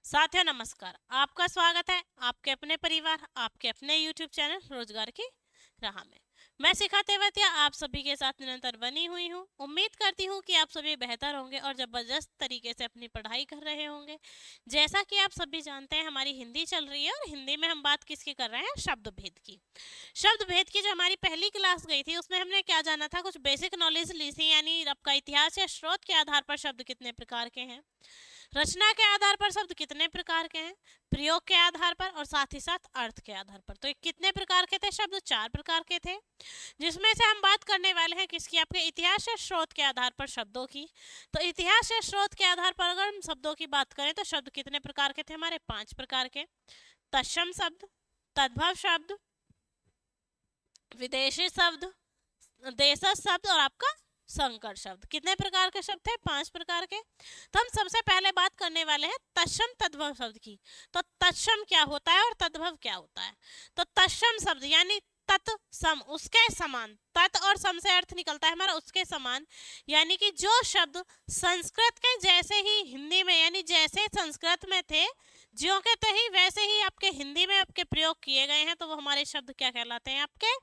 साथियों नमस्कार। आपका स्वागत है आपके अपने परिवार, आपके अपने YouTube चैनल रोजगार की राह में। मैं शिखा तेवतिया आप सभी के साथ निरंतर बनी हुई हूँ। उम्मीद करती हूँ कि आप सभी बेहतर होंगे और जबरदस्त तरीके से अपनी पढ़ाई कर रहे होंगे। जैसा कि आप सभी जानते हैं, हमारी हिंदी चल रही है और हिंदी में हम बात किसकी कर रहे हैं? शब्द भेद की। शब्द भेद की जो हमारी पहली क्लास गई थी उसमें हमने क्या जाना था? कुछ बेसिक नॉलेज ली थी, यानी आपका इतिहास या स्रोत के आधार पर शब्द कितने प्रकार के हैं, रचना के आधार पर शब्द कितने प्रकार के हैं, प्रयोग के आधार पर और साथ ही साथ अर्थ के आधार पर। तो ये कितने प्रकार के थे शब्द? 4 प्रकार के थे, जिसमें से हम बात करने वाले हैं किसकी? आपके इतिहास या स्रोत के आधार पर शब्दों की। तो इतिहास या स्रोत के आधार पर अगर हम शब्दों की बात करें तो शब्द कितने प्रकार के थे? हमारे 5 प्रकार के। तत्सम शब्द, तद्भव शब्द, विदेशी शब्द, देशज शब्द और आपका संकर शब्द। कितने प्रकार के शब्द थे? 5 प्रकार के। तो हम सबसे पहले बात करने वाले हैं तत्सम तद्भव शब्द की। तो तत्सम क्या होता है और तद्भव क्या होता है? तो तत्सम शब्द यानी तत् सम, उसके समान। तत् और सम से अर्थ निकलता है हमारा उसके समान, यानी कि जो शब्द संस्कृत के जैसे ही हिंदी में, यानी जैसे संस्कृत में थे ज्यों के तही वैसे ही आपके हिंदी में आपके प्रयोग किए गए हैं, तो वो हमारे शब्द क्या कहलाते हैं? आपके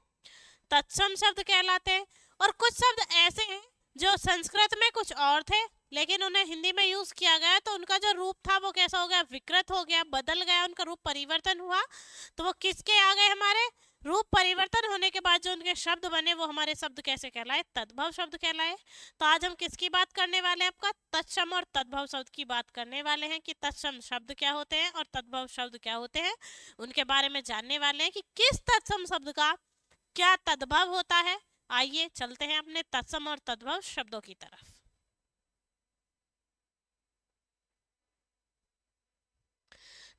तत्सम शब्द कहलाते हैं। और कुछ शब्द ऐसे हैं जो संस्कृत में कुछ और थे लेकिन उन्हें हिंदी में यूज किया गया, तो उनका जो रूप था वो कैसा हो गया? विकृत हो गया, बदल गया, उनका रूप परिवर्तन हुआ। तो वो किसके आ गए? हमारे रूप परिवर्तन होने के बाद जो उनके शब्द बने वो हमारे शब्द कैसे कहलाए? तद्भव शब्द कहलाए। तो आज हम किसकी बात करने वाले हैं? आपका तत्सम और तद्भव शब्द की बात करने वाले हैं कि तत्सम शब्द क्या होते हैं और तद्भव शब्द क्या होते हैं, उनके बारे में जानने वाले हैं कि किस तत्सम शब्द का क्या तद्भव होता है। आइए चलते हैं अपने तत्सम और तद्भव शब्दों की तरफ।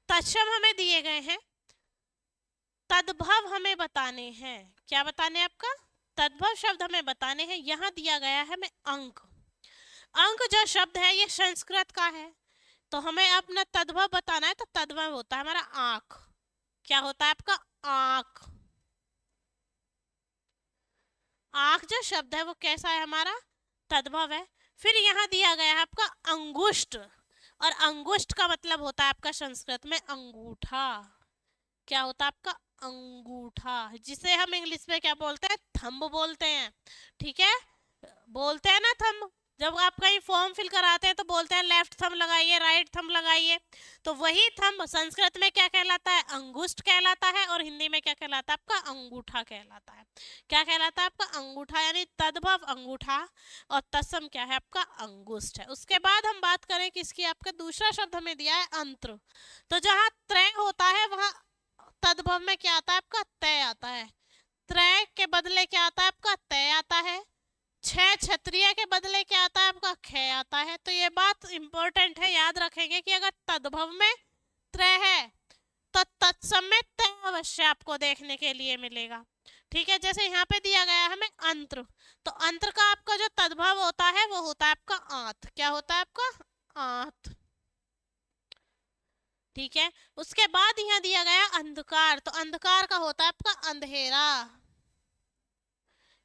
तत्सम हमें दिए गए हैं, तद्भव हमें बताने हैं। क्या बताने? आपका तद्भव शब्द हमें बताने हैं। यहाँ दिया गया है हमें अंक। अंक जो शब्द है ये संस्कृत का है, तो हमें अपना तद्भव बताना है। तो तद्भव होता है हमारा आंख। क्या होता है आपका? आंख। आंख जो शब्द है वो कैसा है? हमारा तद्भव है। फिर यहाँ दिया गया है आपका अंगुष्ठ, और अंगुष्ठ का मतलब होता है आपका संस्कृत में अंगूठा। क्या होता है आपका? अंगूठा, जिसे हम इंग्लिश में क्या बोलते हैं? थंब बोलते हैं। ठीक है, बोलते हैं ना थंब। जब आप कहीं फॉर्म फिल कराते हैं तो बोलते हैं लेफ्ट थंब लगाइए, राइट थंब लगाइए। तो वही थंब संस्कृत में क्या कहलाता है? अंगुष्ठ कहलाता है, और हिंदी में क्या कहलाता है? आपका अंगूठा कहलाता है। क्या कहलाता है? आपका अंगूठा, यानी तद्भव अंगूठा और तत्सम क्या है? आपका अंगुष्ठ है। उसके बाद हम बात करें किसकी? आपका दूसरा शब्द हमें दिया है अंत्र। तो जहाँ त्रय होता है वहां तद्भव में क्या आता है? आपका तय आता है। त्रय के बदले क्या आता है? आपका तय आता है। छह क्षत्रिय के बदले क्या आता है? आपका ख आता है। तो ये बात इंपॉर्टेंट है, याद रखेंगे कि अगर तद्भव में त्रय है तो तत्सम में तय अवश्य आपको देखने के लिए मिलेगा। ठीक है, जैसे यहाँ पे दिया गया है हमें अंत्र, तो अंत्र का आपका जो तद्भव होता है वो होता है आपका आंत। क्या होता है आपका? आंत। ठीक है, उसके बाद यहाँ दिया गया अंधकार, तो अंधकार का होता है आपका अंधेरा।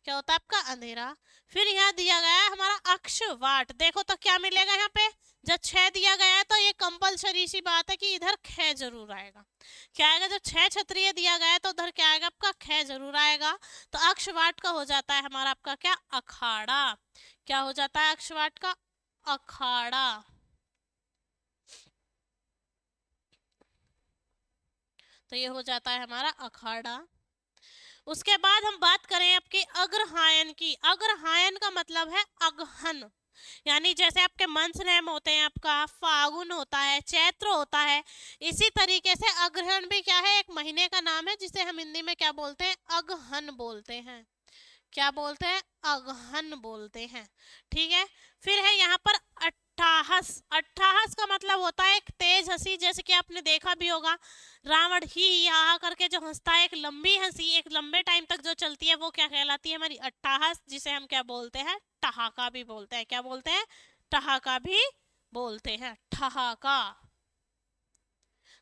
क्या होता है आपका? अंधेरा। फिर यहाँ दिया गया है हमारा अक्षवाट। देखो तो क्या मिलेगा यहाँ पे? जब 6 दिया गया है तो ये कंपलसरी सी बात है कि इधर ख जरूर आएगा। क्या आएगा? जब 6 क्षत्रिय दिया गया है तो उधर क्या आएगा? आपका ख जरूर आएगा। तो अक्षवाट का हो जाता है हमारा आपका क्या? अखाड़ा। क्या हो जाता है अक्षवाट का? अखाड़ा। तो ये हो जाता है हमारा अखाड़ा। उसके बाद हम बात करें आपके अग्रहायन की। अग्रहायन का मतलब है अगहन, यानी जैसे आपके मंसनेम होते हैं, आपका फागुन होता है, चैत्र होता है, इसी तरीके से अग्रहण भी क्या है? एक महीने का नाम है जिसे हम हिंदी में क्या बोलते हैं? अगहन बोलते हैं। क्या बोलते हैं? अगहन बोलते हैं। ठीक है, फिर है यहाँ पर अट्ठाहस। अट्ठाहस का मतलब होता है एक तेज हंसी, जैसे कि आपने देखा भी होगा रावण ही यहाँ करके जो हंसता है, एक लंबी हंसी एक लंबे टाइम तक जो चलती है वो क्या कहलाती है? हमारी अट्ठाहस, जिसे हम क्या बोलते हैं? ठहाका भी बोलते हैं। क्या बोलते हैं? ठहाका भी बोलते हैं। ठहाका।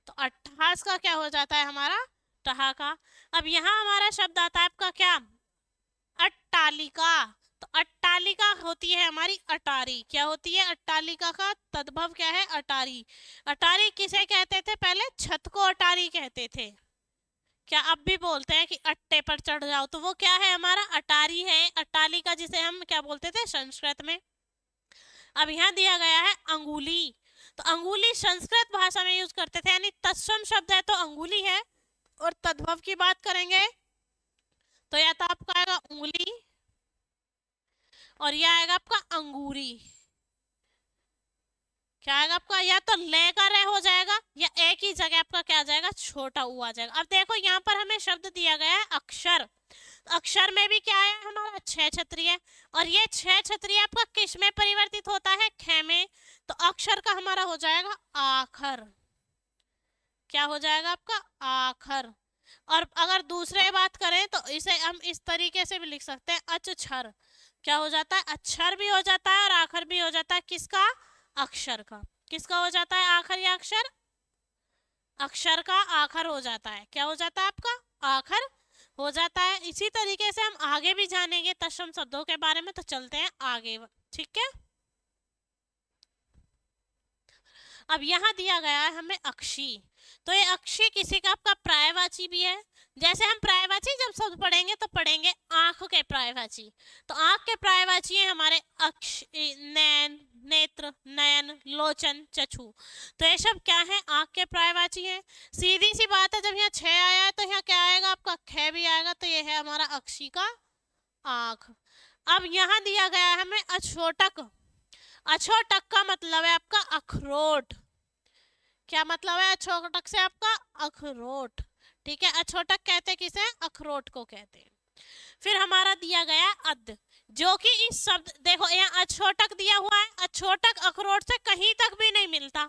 तो अट्ठास का क्या हो जाता है? हमारा ठहाका। अब यहाँ हमारा शब्द आता है आपका क्या? अट्टालिका। तो अट्टालिका होती है हमारी अटारी। क्या होती है? अट्टालिका का तद्भव क्या है? अटारी। अटारी किसे कहते थे पहले? छत को अटारी कहते थे। क्या अब भी बोलते हैं कि अट्टे पर चढ़ जाओ? तो वो क्या है? हमारा अटारी है। अट्टालिका जिसे हम क्या बोलते थे संस्कृत में। अब यहाँ दिया गया है अंगुली। तो अंगुली संस्कृत भाषा में यूज करते थे, यानी तत्सम शब्द है तो अंगुली है। और तद्भव की बात करेंगे तो या तो आपका आएगा उंगली और यह आएगा आपका अंगूरी। क्या आएगा आपका? या तो ले का रे हो जाएगा या एक ही जगह आपका क्या आ जाएगा? छोटा ऊ आ जाएगा। अब देखो यहाँ पर हमें शब्द दिया गया है अक्षर। अक्षर में भी क्या है हमारा? छह छत्रीय। और ये छह छत्रीय आपका किस में परिवर्तित होता है? ख में। तो अक्षर का हमारा हो जाएगा आखर। क्या हो जाएगा आपका? आखर। और अगर दूसरे बात करें तो इसे हम इस तरीके से भी लिख सकते हैं अक्षर। क्या हो जाता है? अक्षर भी हो जाता है और आखर भी हो जाता है। किसका? अक्षर का। किसका हो जाता है आखर या अक्षर? अक्षर का आखर हो जाता है। क्या हो जाता है आपका? आखर हो जाता है। इसी तरीके से हम आगे भी जानेंगे तत्सम शब्दों के बारे में, तो चलते हैं आगे। ठीक है, अब यहाँ दिया गया है हमें अक्षी। तो ये अक्षी किसी का आपका पर्यायवाची भी है। जैसे हम पर्यायवाची जब शब्द पढ़ेंगे तो पढ़ेंगे आंख के पर्यायवाची। तो आंख के पर्यायवाची है हमारे अक्ष, नैन, नेत्र, नयन, लोचन, चक्षु। तो ये सब क्या है? आंख के पर्यायवाची है। सीधी सी बात है, जब यहाँ छह आया है तो यहाँ क्या आएगा आपका? ख भी आएगा। तो ये है हमारा अक्षी का आंख। अब यहाँ दिया गया है हमें अछोटक। अछोटक का मतलब है आपका अखरोट। क्या मतलब है अछोटक से? आपका अखरोट। ठीक है, अछोटक कहते किसे? अखरोट को कहते हैं। फिर हमारा दिया गया अद, जो कि इस शब्द देखो यहाँ अछोटक दिया हुआ है। अछोटक अखरोट से कहीं तक भी नहीं मिलता।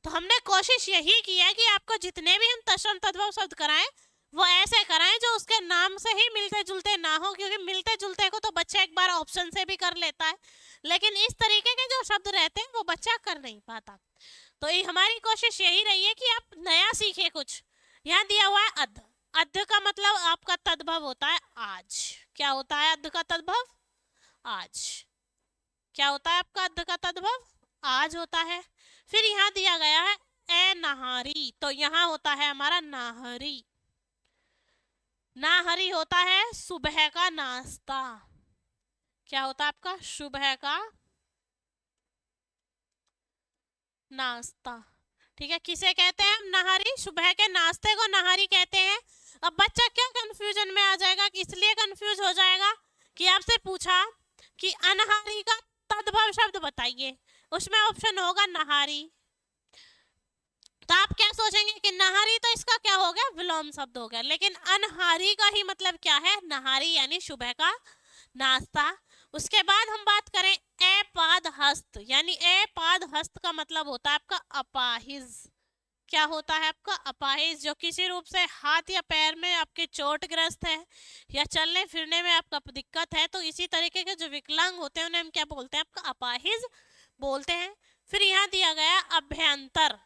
तो हमने कोशिश यही की है कि आपको जितने भी हम तत्सम तद्भव शब्द कराएं वो ऐसे कराएं जो उसके नाम से ही मिलते जुलते ना हो, क्योंकि मिलते जुलते को तो बच्चा एक बार ऑप्शन से भी कर लेता है, लेकिन इस तरीके के जो शब्द रहते हैं वो बच्चा कर नहीं पाता। तो ये हमारी कोशिश यही रही है कि आप नया सीखे कुछ। यहाँ दिया हुआ है अध। अध का मतलब आपका तद्भव होता है आज। क्या होता है अध का तद्भव? आज। क्या होता है आपका अध का तद्भव? आज होता है। फिर यहाँ दिया गया है ए नहारी। तो यहाँ होता है हमारा नाहरी। नाहरी होता है सुबह का नाश्ता। क्या होता है आपका? सुबह का नाश्ता। ठीक है, किसे कहते हैं हम? नहारी। सुबह के नाश्ते को नहारी कहते हैं। अब बच्चा क्या कंफ्यूजन में आ जाएगा? इसलिए कंफ्यूज हो जाएगा कि आपसे पूछा कि अनहारी का तद्भव शब्द बताइए, उसमें ऑप्शन होगा नहारी। तो आप क्या सोचेंगे कि नहारी तो इसका क्या हो गया? विलोम शब्द हो गया। लेकिन अनहारी का ही मतलब क्या है? नहारी यानी सुबह का नाश्ता। उसके बाद हम बात करें ए पाद हस्त, यानी ए पाद हस्त का मतलब होता है आपका अपाहिज। क्या होता है आपका? अपाहिज, जो किसी रूप से हाथ या पैर में आपके चोटग्रस्त है या चलने फिरने में आपका दिक्कत है, तो इसी तरीके के जो विकलांग होते हैं उन्हें हम क्या बोलते हैं? आपका अपाहिज बोलते हैं। फिर यहाँ दिया गया अभ्यंतर।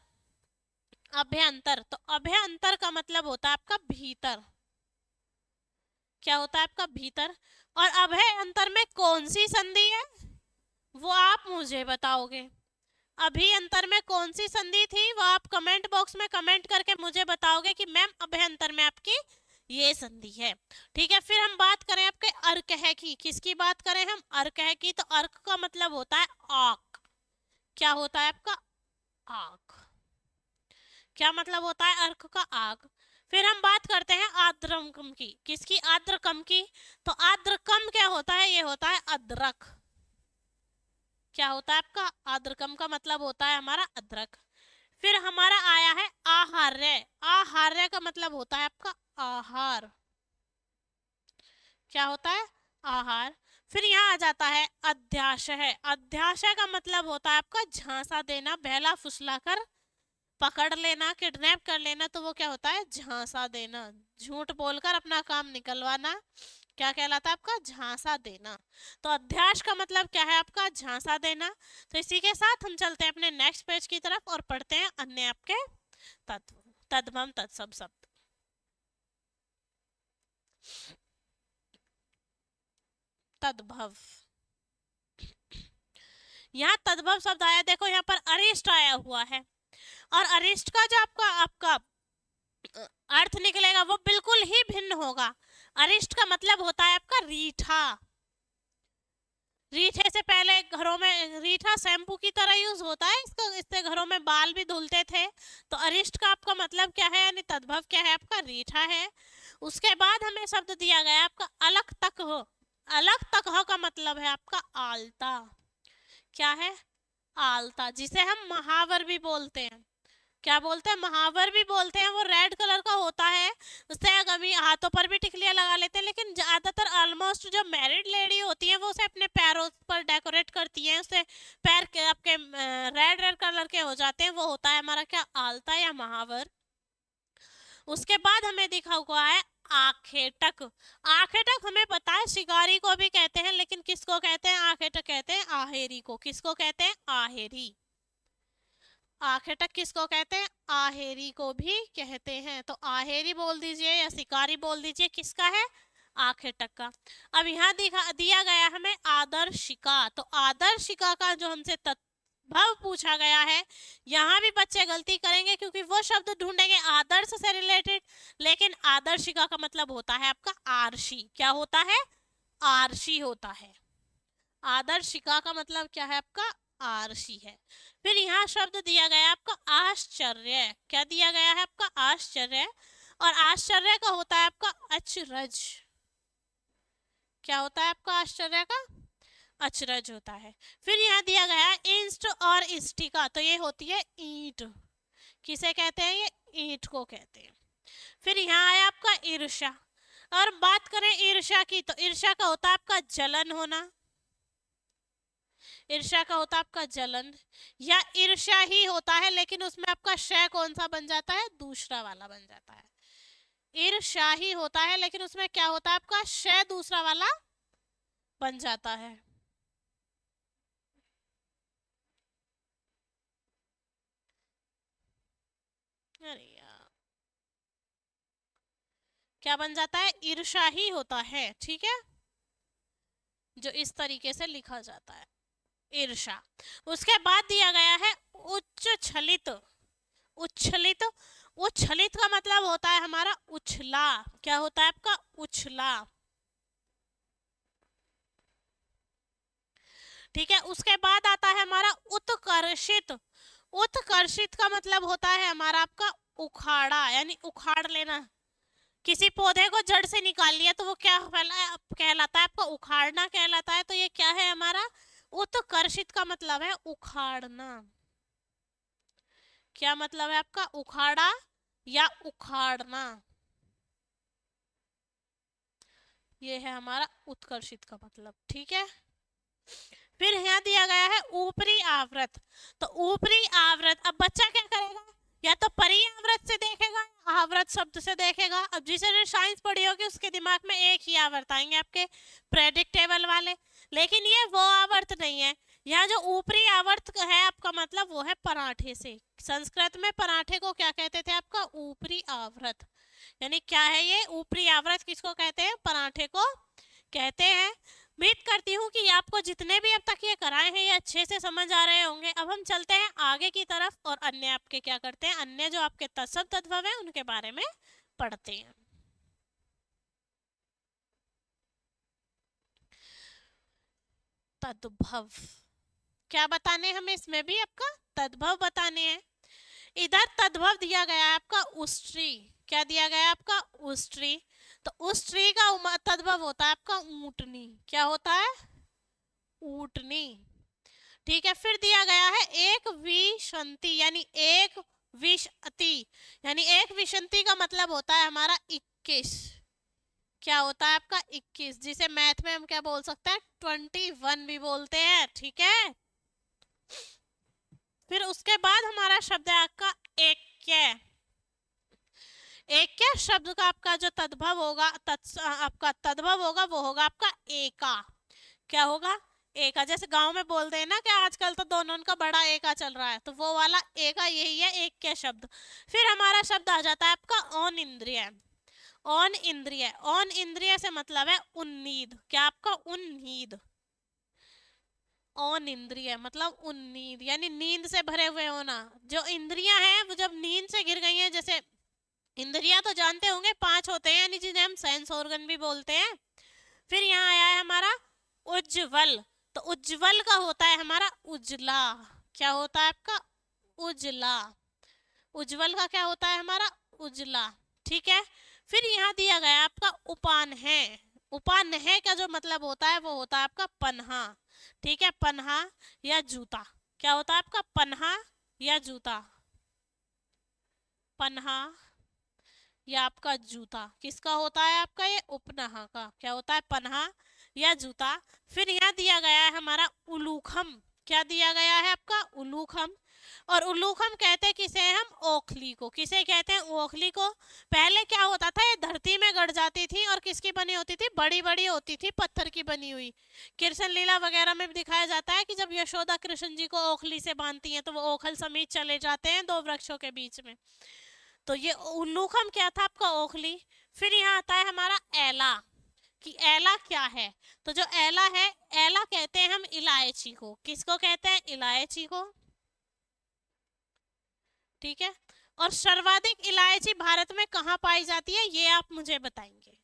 अभ्यंतर, तो अभ्यंतर का मतलब होता है आपका भीतर। क्या होता है आपका? भीतर। और अभ्यंतर में कौन सी संधि है वो आप मुझे बताओगे। अभ्यंतर में कौन सी संधि थी वो आप कमेंट बॉक्स में कमेंट करके मुझे बताओगे कि मैम अभ्यंतर में आपकी ये संधि है। ठीक है, फिर हम बात करें आपके अर्कह की। किसकी बात करें हम? अर्कह की। तो अर्क का मतलब होता है आक। क्या होता है आपका? आक। क्या मतलब होता है अर्क का? आग। फिर हम बात करते हैं आद्रकम की। किसकी? आद्रकम की। तो आद्रकम क्या होता है? ये होता है अदरक। क्या होता है आपका? आद्रकम का मतलब होता है हमारा अदरक। फिर हमारा आया है आहार्य। आहार्य का मतलब होता है आपका आहार। क्या होता है? आहार। फिर यहाँ आ जाता है अध्याशय। अध्याशय का मतलब होता है आपका झांसा देना, बहला फुसला कर पकड़ लेना, किडनैप कर लेना, तो वो क्या होता है? झांसा देना। झूठ बोलकर अपना काम निकलवाना क्या कहलाता है? आपका झांसा देना। तो अध्यास का मतलब क्या है? आपका झांसा देना। तो इसी के साथ हम चलते हैं अपने नेक्स्ट पेज की तरफ और पढ़ते हैं अन्य आपके तत्व, तद्भव तत्सम शब्द। तद्भव। यहाँ तद्भव शब्द आया, देखो यहाँ पर अरिष्ट आया हुआ है, और अरिष्ट का जो आपका आपका अर्थ निकलेगा वो बिल्कुल ही भिन्न होगा। अरिष्ट का मतलब होता है आपका रीठा। रीठे से पहले घरों में रीठा शैम्पू की तरह यूज होता है, इससे घरों में बाल भी धुलते थे। तो अरिष्ट का आपका मतलब क्या है, यानी तद्भव क्या है आपका, रीठा है। उसके बाद हमें शब्द दिया गया आपका अलग तक हो। अलग तक हो का मतलब है आपका आलता। क्या है, आलता, जिसे हम महावर भी बोलते हैं। क्या बोलते हैं, महावर भी बोलते हैं। वो रेड कलर का होता है, उससे कभी हाथों पर भी टिकलियां लगा लेते हैं, लेकिन ज्यादातर ऑलमोस्ट जो मैरिड लेडी होती है वो उसे अपने पैरों पर डेकोरेट करती हैं, उससे पैर के आपके रेड रेड कलर के हो जाते हैं। वो होता है हमारा क्या, आलता या महावर। उसके बाद हमें दिखा हुआ है आखेटक। आखेटक हमें पता है शिकारी को भी कहते हैं, लेकिन किसको कहते हैं, आखेटक कहते हैं आहेरी को। किसको कहते हैं, आहेरी। आखेटक किसको कहते हैं, आहेरी को भी कहते हैं। तो आहेरी बोल दीजिए या शिकारी बोल दीजिए, किसका है, आखेटक का। अब यहाँ दिया गया हमें आदर्शिका। तो आदर्शिका का जो हमसे तद्भव पूछा गया है, यहाँ भी बच्चे गलती करेंगे क्योंकि वो शब्द ढूंढेंगे आदर्श से रिलेटेड, लेकिन आदर्शिका का मतलब होता है आपका आरसी। क्या होता है, आरसी होता है। आदर्शिका का मतलब क्या है आपका, आरसी है। फिर यहाँ शब्द दिया गया आपका आश्चर्य। क्या दिया गया है आपका, आश्चर्य, और आश्चर्य का होता है आपका अचरज। क्या होता है आपका आश्चर्य का, अचरज होता है। फिर यहाँ दिया गया है इंस्ट और इष्टिका, तो ये होती है ईंट। किसे कहते हैं, ये ईंट को कहते हैं। फिर यहाँ आया आपका ईर्ष्या, और बात करें ईर्ष्या की, तो ईर्ष्या का होता है आपका जलन होना। ईर्ष्या का होता है आपका जलन, या ईर्ष्या ही होता है, लेकिन उसमें आपका शय कौन सा बन जाता है, दूसरा वाला बन जाता है। ईर्ष्या ही होता है, लेकिन उसमें क्या होता है आपका, शय दूसरा वाला बन जाता है। अरे यार, क्या बन जाता है, ईर्ष्या ही होता है। ठीक है, जो इस तरीके से लिखा जाता है, ईर्ष्या। उसके बाद दिया गया है उच्च छलित। उच्छलित, उच्छलित का मतलब होता है हमारा उछला। क्या होता है आपका, उछला। ठीक है, उसके बाद आता है हमारा उत्कर्षित। उत्कर्षित का मतलब होता है हमारा आपका उखाड़ा, यानी उखाड़ लेना। किसी पौधे को जड़ से निकाल लिया तो वो क्या कहलाता है आपका, उखाड़ना कहलाता है। तो ये क्या है हमारा, उत्कर्षित का मतलब है उखाड़ना। क्या मतलब है आपका, उखाड़ा या उखाड़ना। ये है हमारा उत्कर्षित का मतलब। ठीक है, फिर यहाँ दिया गया है ऊपरी आवृत। तो ऊपरी आवृत, अब बच्चा क्या करेगा, या तो परी आवृत से देखेगा, आवृत शब्द से देखेगा। अब जिसने साइंस पढ़ी होगी उसके दिमाग में एक ही आवर्त आएंगे आपके प्रेडिक्टेबल वाले, लेकिन ये वो आवर्त नहीं है। यहाँ जो ऊपरी आवर्त है आपका मतलब वो है पराठे से। संस्कृत में पराठे को क्या कहते थे आपका, ऊपरी आवृत। यानी क्या है ये ऊपरी आवृत, किसको कहते हैं, पराठे को कहते हैं। उम्मीद करती हूँ कि आपको जितने भी अब तक ये कराए हैं ये अच्छे से समझ आ रहे होंगे। अब हम चलते हैं आगे की तरफ और अन्य आपके क्या करते हैं, अन्य जो आपके तत्सम तद्भव है उनके बारे में पढ़ते हैं। तद्भव क्या बताने हमें, इसमें भी आपका तद्भव बताने हैं। इधर तद्भव दिया गया है आपका उष्ट्री। क्या दिया गया है आपका, उष्ट्री। तो उष्ट्री का तद्भव होता है आपका ऊंटनी। क्या होता है, ऊंटनी। ठीक है, फिर दिया गया है एक विशंति, यानी एक विशति, यानी एक विशंति का मतलब होता है हमारा 21। क्या होता है आपका 21, जिसे मैथ में हम क्या बोल सकते हैं, 21 भी बोलते हैं। ठीक है, फिर उसके बाद हमारा शब्द है आपका ऐक्य। ऐक्य शब्द का आपका जो तद्भव होगा, आपका तद्भव होगा वो होगा आपका एका। क्या होगा, एका। जैसे गांव में बोलते हैं ना कि आजकल तो दोनों का बड़ा एका चल रहा है, तो वो वाला एका यही है, ऐक्य शब्द। फिर हमारा शब्द आ जाता है आपका अनिंद्रिय। ऑन इंद्रिय, ऑन इंद्रिय से मतलब है उन्नीद, क्या आपका उन्नीद, ऑन इंद्रिय मतलब उन्नीद यानी नींद से भरे हुए होना। जो इंद्रियां हैं वो जब नींद से गिर गई हैं, जैसे इंद्रियां तो जानते होंगे 5 होते हैं, यानी जिन्हें हम सेंस ऑर्गन भी बोलते हैं। फिर यहाँ आया है हमारा उज्जवल, तो उज्जवल का होता है हमारा उजला, क्या होता है आपका उजला, उज्जवल का क्या होता है हमारा उजला, ठीक है। फिर यहाँ दिया गया आपका उपान है, उपान है का जो मतलब होता है वो होता है आपका पन्हा, ठीक है, पन्हा या जूता, क्या होता है आपका पन्हा या जूता, पन्हा या आपका जूता किसका होता है, आपका ये उपनहा का, क्या होता है पन्हा या जूता। फिर यहाँ दिया गया है हमारा उलूखम, क्या दिया गया है आपका उलूखम, और उलूखम कहते हैं किसे हम ओखली को, किसे कहते हैं ओखली को। पहले क्या होता था, ये धरती में गड़ जाती थी और किसकी बनी होती थी, बड़ी बड़ी होती थी, पत्थर की बनी हुई। कृष्ण लीला वगैरह में भी दिखाया जाता है कि जब यशोदा कृष्ण जी को ओखली से बांधती हैं तो वो ओखल समेत चले जाते हैं दो वृक्षों के बीच में, तो ये उल्लूखम क्या था आपका ओखली। फिर यहाँ आता है हमारा एला, कि एला क्या है, तो जो एला है, एला कहते हैं हम इलायची को, किसको कहते हैं इलायची को, ठीक है। और सर्वाधिक इलायची भारत में कहाँ पाई जाती है ये आप मुझे बताएंगे,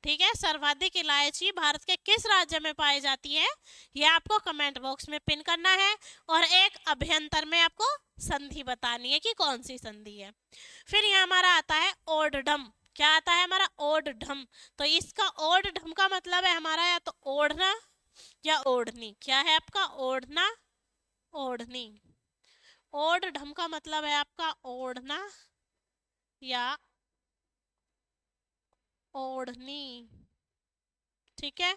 ठीक है। सर्वाधिक इलायची भारत के किस राज्य में पाई जाती है ये आपको कमेंट बॉक्स में पिन करना है, और एक अभ्यंतर में आपको संधि बतानी है कि कौन सी संधि है। फिर यहाँ हमारा आता है ओडढम, क्या आता है हमारा ओडढम, तो इसका ओडढम का मतलब है हमारा या तो ओढ़ना या ओढ़नी, क्या है आपका ओढ़ना ओढ़नी, ओडढम का मतलब है आपका ओढ़ना या ओढ़नी, ठीक है।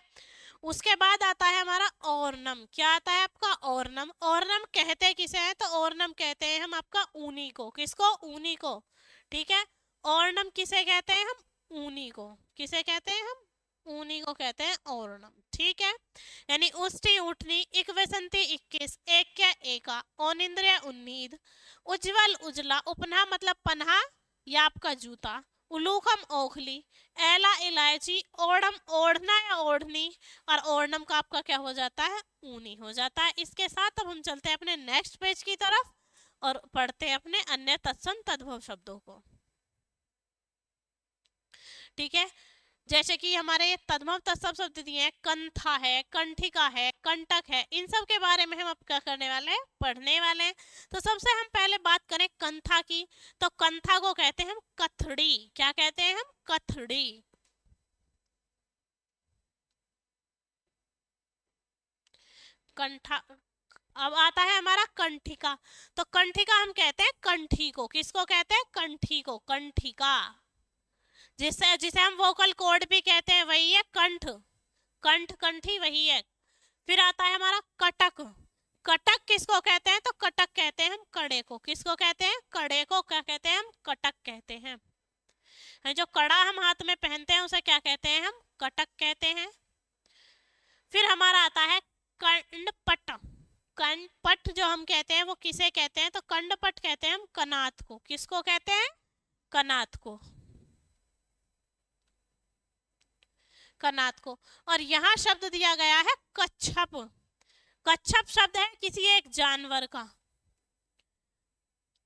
उसके बाद आता है हमारा ओरनम, क्या आता है आपका ओरनम, ओरनम कहते किसे हैं, तो ओरनम कहते हैं हम आपका ऊनी को, किसको ऊनी को, ठीक है। ओरनम किसे कहते हैं हम ऊनी को, किसे कहते हैं हम ऊनी को कहते हैं ओरनम, ठीक है। यानी उष्टि उठनी, इक्वेशंति 21, एक क्या एका, ओनिंद्रिय उन्नीद, उज्जवल उजला, उपना मतलब पन्हा या आपका जूता, उलूखम ओखली, एला इलायची, ओढ़म ओढ़ना या ओढ़नी, और ओढ़नम का आपका क्या हो जाता है ऊनी हो जाता है। इसके साथ अब हम चलते हैं अपने नेक्स्ट पेज की तरफ और पढ़ते हैं अपने अन्य तत्सम तद्भव शब्दों को, ठीक है। जैसे कि हमारे ये तद्भव तत्सम शब्द दिए हैं, कंथा है, कंठिका है, कंटक है, इन सब के बारे में हम अब क्या करने वाले हैं, पढ़ने वाले हैं। तो सबसे हम पहले बात करें कंथा की, तो कंथा को कहते हैं हम कथड़ी, क्या कहते हैं हम कथड़ी, कंठा। अब आता है हमारा कंठिका, तो कंठिका हम कहते हैं कंठी को, किसको कहते हैं कंठी को, कंठिका, जिसे जिसे हम वोकल कॉर्ड भी कहते हैं, वही है कंठ, कंठ कंठी वही है। फिर आता है हमारा कटक, कटक किसको कहते हैं, तो कटक कहते हैं हम कड़े को, किसको कहते हैं कड़े को, क्या कहते हैं हम कटक कहते हैं। जो कड़ा हम हाथ में पहनते हैं उसे क्या कहते हैं हम कटक कहते हैं। फिर हमारा आता है कंडपट, कंडपट जो हम कहते हैं वो किसे कहते हैं, तो कंडपट कहते हैं हम कनात को, किसको कहते हैं कनात को, कनात को। और यहाँ शब्द दिया गया है कच्छप, कच्छप शब्द है किसी एक जानवर का,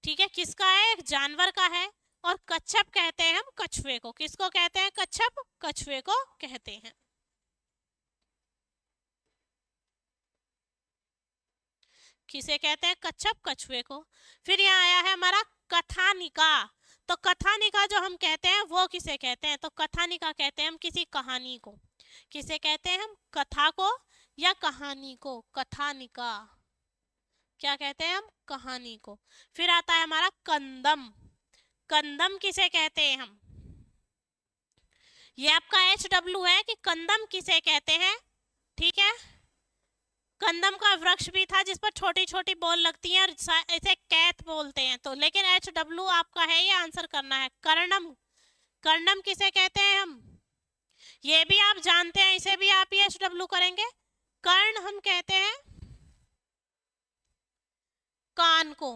ठीक है, किसका है एक जानवर का है, और कच्छप कहते हैं हम कछुए को, किसको कहते हैं कच्छप, कछुए को कहते हैं, किसे कहते हैं कच्छप कछुए को। फिर यहाँ आया है हमारा कथानिका, तो कथानिका जो हम कहते हैं वो किसे कहते हैं, तो कथानिका कहते हैं हम किसी कहानी को, किसे कहते हैं हम कथा को या कहानी को, कथानिका, क्या कहते हैं हम कहानी को। फिर आता है हमारा कंदम, कंदम किसे कहते हैं हम, ये आपका HW है कि कंदम किसे कहते हैं, ठीक है। कंदम का वृक्ष भी था जिस पर छोटी छोटी बॉल लगती हैं और इसे कैथ बोलते हैं, तो लेकिन HW आपका है, ये आंसर करना है। कर्णम, कर्णम किसे कहते हैं हम, ये भी आप जानते हैं, इसे भी आप ही HW करेंगे। कर्ण हम कहते हैं कान को,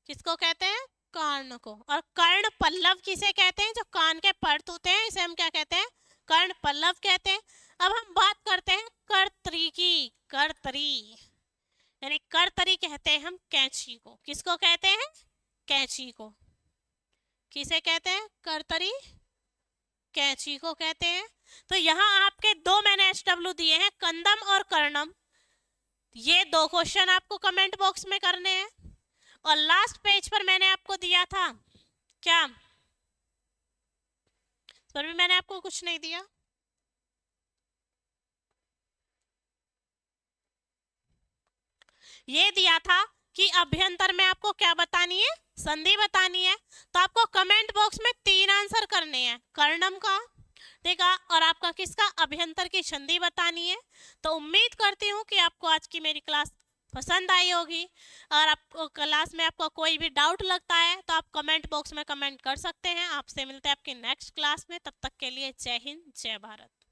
किसको कहते हैं कर्ण को। और कर्ण पल्लव किसे कहते हैं? जो कान के पर्त होते हैं इसे हम क्या कहते हैं? कर्ण पल्लव कहते हैं। अब हम बात करते हैं कर्तरी की। कर्तरी यानी कर्तरी कहते हैं हम कैंची को। किसको कहते हैं? कैंची को। किसे कहते हैं? कर्तरी, कैंची को कहते हैं। तो यहाँ आपके दो मैंने SW दिए हैं, कंदम और कर्णम। ये दो क्वेश्चन आपको कमेंट बॉक्स में करने हैं। और लास्ट पेज पर मैंने आपको दिया था क्या? इस पर भी मैंने आपको कुछ नहीं दिया। ये दिया था कि अभ्यंतर में आपको क्या बतानी है? संधि बतानी है। तो आपको कमेंट बॉक्स में 3 आंसर करने हैं, कर्णम का, ठीक है, और आपका किसका? अभ्यंतर की संधि बतानी है। तो उम्मीद करती हूँ कि आपको आज की मेरी क्लास पसंद आई होगी। और आपको क्लास में आपको कोई भी डाउट लगता है तो आप कमेंट बॉक्स में कमेंट कर सकते हैं। आपसे मिलते हैं आपकी नेक्स्ट क्लास में। तब तक के लिए जय हिंद, जय भारत।